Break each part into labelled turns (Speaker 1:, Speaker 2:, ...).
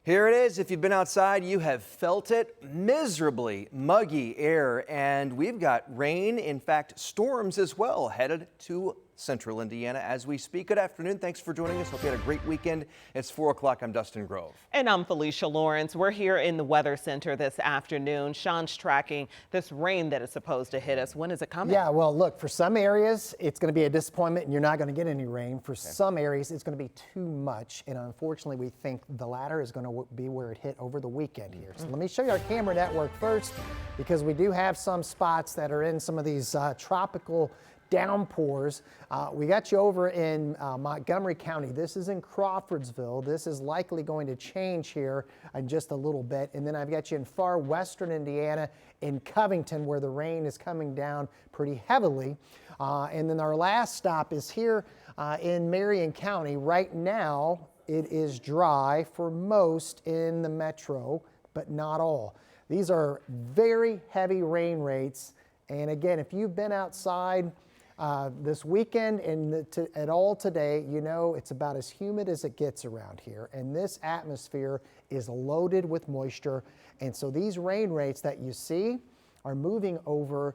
Speaker 1: Here it is. If you've been outside, you have felt it. Miserably muggy air, and we've got rain, in fact, storms as well, headed to central Indiana as we speak. Good afternoon. Thanks for joining us. Hope you had a great weekend. It's 4 o'clock. I'm Dustin Grove.
Speaker 2: And I'm Felicia Lawrence. We're here in the Weather Center this afternoon. Sean's tracking this rain that is supposed to hit us. When is it coming?
Speaker 3: Yeah, well, look, for some areas, it's going to be a disappointment and you're not going to get any rain. For some areas, it's going to be too much. And unfortunately, we think the latter is going to be where it hit over the weekend here. So let me show you our camera network first, because we do have some spots that are in some of these tropical downpours. We got you over in Montgomery County. This is in Crawfordsville. This is likely going to change here in just a little bit. And then I've got you in far western Indiana in Covington, where the rain is coming down pretty heavily. And then our last stop is here in Marion County. Right now, it is dry for most in the metro, but not all. These are very heavy rain rates. And again, if you've been outside this weekend and at all today, you know it's about as humid as it gets around here. And this atmosphere is loaded with moisture. And so these rain rates that you see are moving over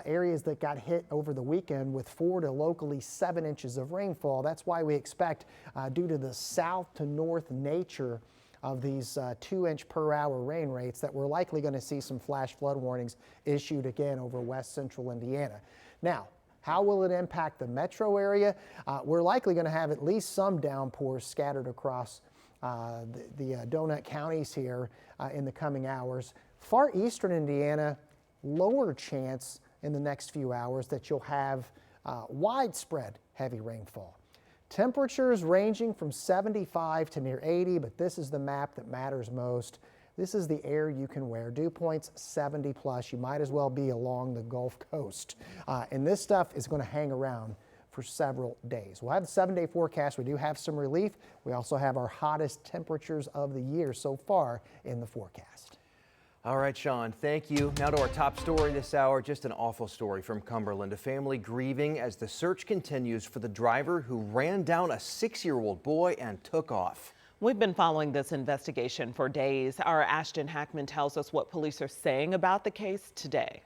Speaker 3: areas that got hit over the weekend with 4 to locally 7 inches of rainfall. That's why we expect, due to the south to north nature of these 2-inch per hour rain rates, that we're likely going to see some flash flood warnings issued again over west central Indiana. Now, how will it impact the metro area? We're likely going to have at least some downpours scattered across the donut counties here in the coming hours. Far eastern Indiana, lower chance in the next few hours that you'll have widespread heavy rainfall. Temperatures ranging from 75 to near 80, but this is the map that matters most. This is the air you can wear. Dew points 70 plus. You might as well be along the Gulf Coast. And this stuff is going to hang around for several days. We'll have the 7-day forecast. We do have some relief. We also have our hottest temperatures of the year so far in the forecast.
Speaker 1: All right, Sean, thank you. Now to our top story this hour, just an awful story from Cumberland. A family grieving as the search continues for the driver who ran down a 6-year-old boy and took off.
Speaker 2: We've been following this investigation for days. Our Ashton Hackman tells us what police are saying about the case today.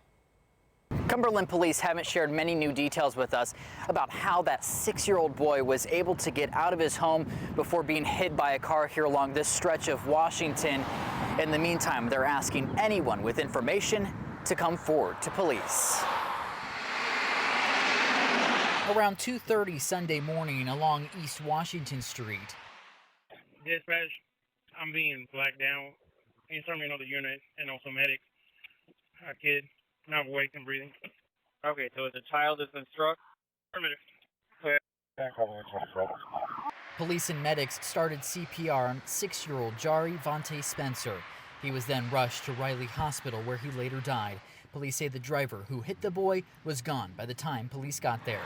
Speaker 4: Cumberland police haven't shared many new details with us about how that 6-year-old boy was able to get out of his home before being hit by a car here along this stretch of Washington. In the meantime, they're asking anyone with information to come forward to police. Around 2:30 Sunday morning along East Washington Street.
Speaker 5: Dispatch, I'm being blacked down. Can you send me another unit and also medic? A kid, not awake and breathing. Okay, so it's a child that's been struck? Affirmative.
Speaker 4: Police and medics started CPR on 6-year-old Jari Vontae Spencer. He was then rushed to Riley Hospital, where he later died. Police say the driver who hit the boy was gone by the time police got there.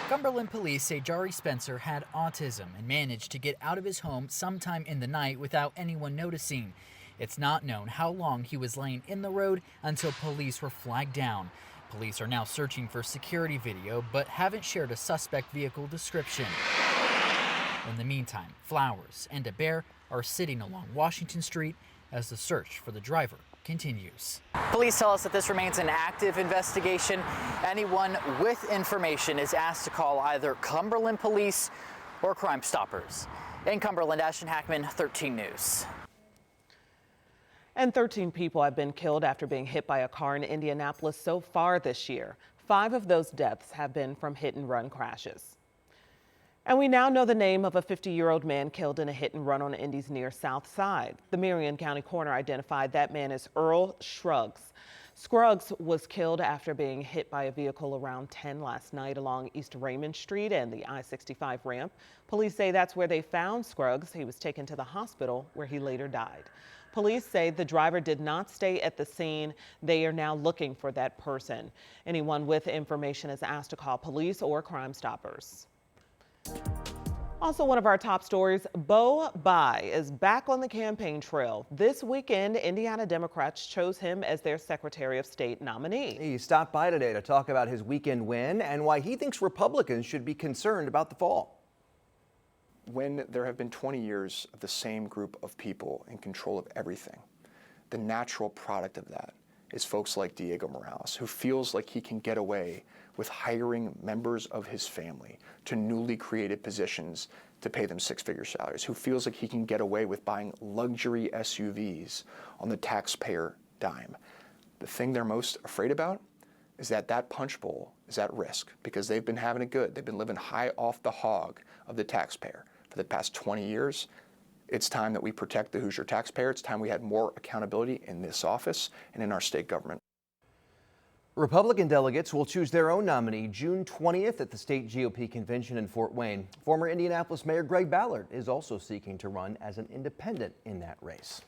Speaker 4: Cumberland police say Jari Spencer had autism and managed to get out of his home sometime in the night without anyone noticing. It's not known how long he was laying in the road until police were flagged down. Police are now searching for security video, but haven't shared a suspect vehicle description. In the meantime, flowers and a bear are sitting along Washington Street as the search for the driver continues. Police tell us that this remains an active investigation. Anyone with information is asked to call either Cumberland Police or Crime Stoppers. In Cumberland, Ashton Hackman, 13 News.
Speaker 2: And 13 people have been killed after being hit by a car in Indianapolis so far this year. 5 of those deaths have been from hit-and-run crashes. And we now know the name of a 50-year-old man killed in a hit-and-run on Indy's near South Side. The Marion County coroner identified that man as Earl Scruggs. Scruggs was killed after being hit by a vehicle around 10 last night along East Raymond Street and the I-65 ramp. Police say that's where they found Scruggs. He was taken to the hospital where he later died. Police say the driver did not stay at the scene. They are now looking for that person. Anyone with information is asked to call police or Crime Stoppers. Also, one of our top stories, Beau Bye is back on the campaign trail. This weekend, Indiana Democrats chose him as their Secretary of State nominee.
Speaker 1: He stopped by today to talk about his weekend win and why he thinks Republicans should be concerned about the fall.
Speaker 6: when there have been 20 years of the same group of people in control of everything, the natural product of that is folks like Diego Morales, who feels like he can get away with hiring members of his family to newly created positions to pay them six-figure salaries, who feels like he can get away with buying luxury SUVs on the taxpayer dime. The thing they're most afraid about is that that punch bowl is at risk because they've been having it good. They've been living high off the hog of the taxpayer for the past 20 years. It's time that we protect the Hoosier taxpayer. It's time we had more accountability in this office and in our state government.
Speaker 1: Republican delegates will choose their own nominee June 20th at the state GOP convention in Fort Wayne. Former Indianapolis Mayor Greg Ballard is also seeking to run as an independent in that race.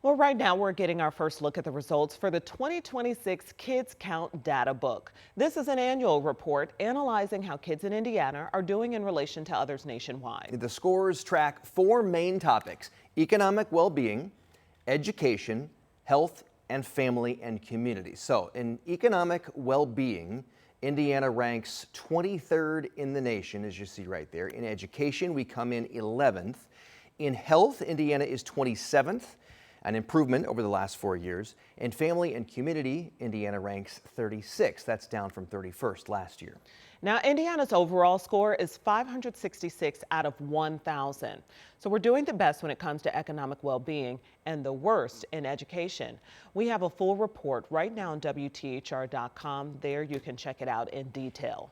Speaker 2: Well, right now we're getting our first look at the results for the 2026 Kids Count Data Book. This is an annual report analyzing how kids in Indiana are doing in relation to others nationwide.
Speaker 1: The scores track four main topics: economic well-being, education, health, and family and community. So in economic well-being, Indiana ranks 23rd in the nation, as you see right there. In education, we come in 11th. In health, Indiana is 27th, an improvement over the last 4 years. In family and community, Indiana ranks 36th. That's down from 31st last year.
Speaker 2: Now, Indiana's overall score is 566 out of 1,000. So we're doing the best when it comes to economic well-being and the worst in education. We have a full report right now on WTHR.com. There you can check it out in detail.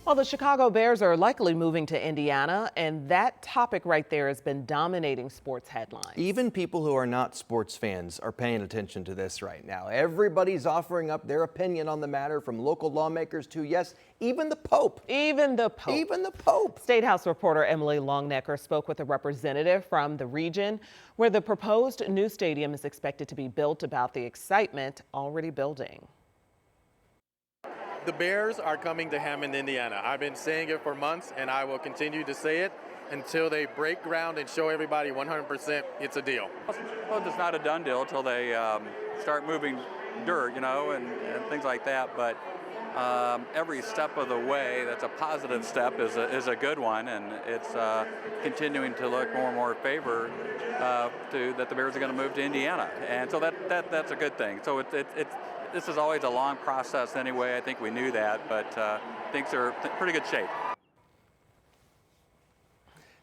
Speaker 2: Well, the Chicago Bears are likely moving to Indiana, and that topic right there has been dominating sports headlines.
Speaker 1: Even people who are not sports fans are paying attention to this right now. Everybody's offering up their opinion on the matter, from local lawmakers to, yes, even the Pope.
Speaker 2: Even the Pope.
Speaker 1: Even the Pope.
Speaker 2: State House reporter Emily Longnecker spoke with a representative from the region where the proposed new stadium is expected to be built about the excitement already building.
Speaker 7: The Bears are coming to Hammond, Indiana. I've been saying it for months, and I will continue to say it until they break ground and show everybody 100% it's a deal.
Speaker 8: Well, it's not a done deal until they start moving dirt, and things like that. But every step of the way, that's a positive step, is a good one, and it's continuing to look more and more favor that the Bears are going to move to Indiana, and so that's a good thing. So this is always a long process anyway. I think we knew that, but things are in pretty good shape.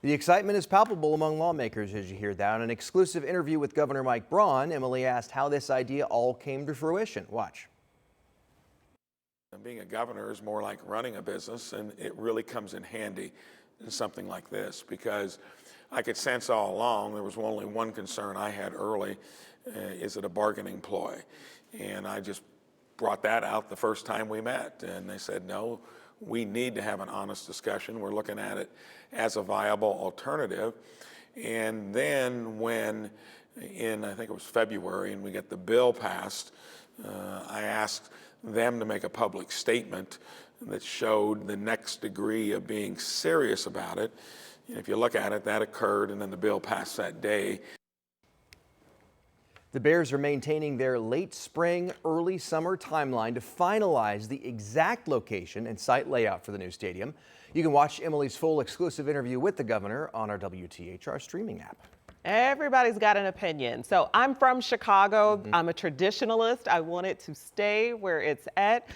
Speaker 1: The excitement is palpable among lawmakers as you hear that. In an exclusive interview with Governor Mike Braun, Emily asked how this idea all came to fruition. Watch.
Speaker 9: Being a governor is more like running a business, and it really comes in handy in something like this, because I could sense all along there was only one concern I had early: is it a bargaining ploy? And I just brought that out the first time we met, and they said, no, we need to have an honest discussion. We're looking at it as a viable alternative. And then when, I think it was February, and we get the bill passed, I asked them to make a public statement that showed the next degree of being serious about it. And if you look at it, that occurred, and then the bill passed that day.
Speaker 1: The Bears are maintaining their late spring, early summer timeline to finalize the exact location and site layout for the new stadium. You can watch Emily's full exclusive interview with the governor on our WTHR streaming app.
Speaker 2: Everybody's got an opinion. So I'm from Chicago. I'm a traditionalist. I want it to stay where it's at,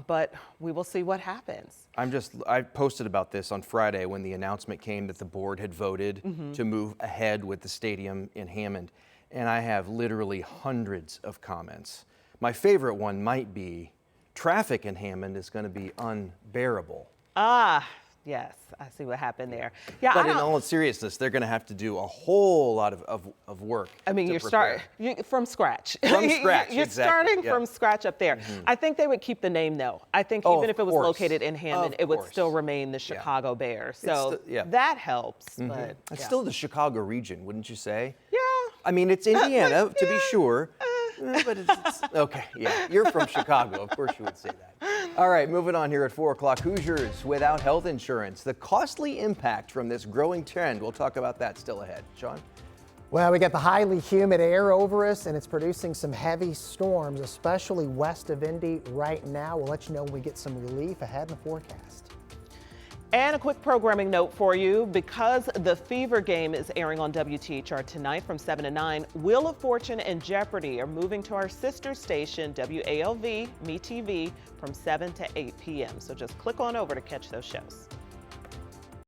Speaker 2: but we will see what happens.
Speaker 1: I posted about this on Friday when the announcement came that the board had voted to move ahead with the stadium in Hammond. And I have literally hundreds of comments. My favorite one might be, traffic in Hammond is going to be unbearable.
Speaker 2: Ah, yes, I see what happened there. Yeah,
Speaker 1: but in all seriousness, they're going to have to do a whole lot of work.
Speaker 2: I mean, you're starting from scratch.
Speaker 1: From scratch,
Speaker 2: You're
Speaker 1: exactly.
Speaker 2: starting from scratch up there. I think they would keep the name, though. I think even if it was located in Hammond, it would still remain the Chicago Bears. So that helps. But
Speaker 1: it's still the Chicago region, wouldn't you say?
Speaker 2: Yeah.
Speaker 1: I mean, it's Indiana, to be sure. But it's okay, yeah, you're from Chicago. Of course you would say that. All right, moving on here at 4 o'clock. Hoosiers without health insurance. The costly impact from this growing trend. We'll talk about that still ahead. Sean?
Speaker 3: Well, we got the highly humid air over us, and it's producing some heavy storms, especially west of Indy right now. We'll let you know when we get some relief ahead in the forecast.
Speaker 2: And a quick programming note for you. Because the Fever Game is airing on WTHR tonight from 7 to 9, Wheel of Fortune and Jeopardy are moving to our sister station, WALV, MeTV, from 7 to 8 p.m. So just click on over to catch those shows.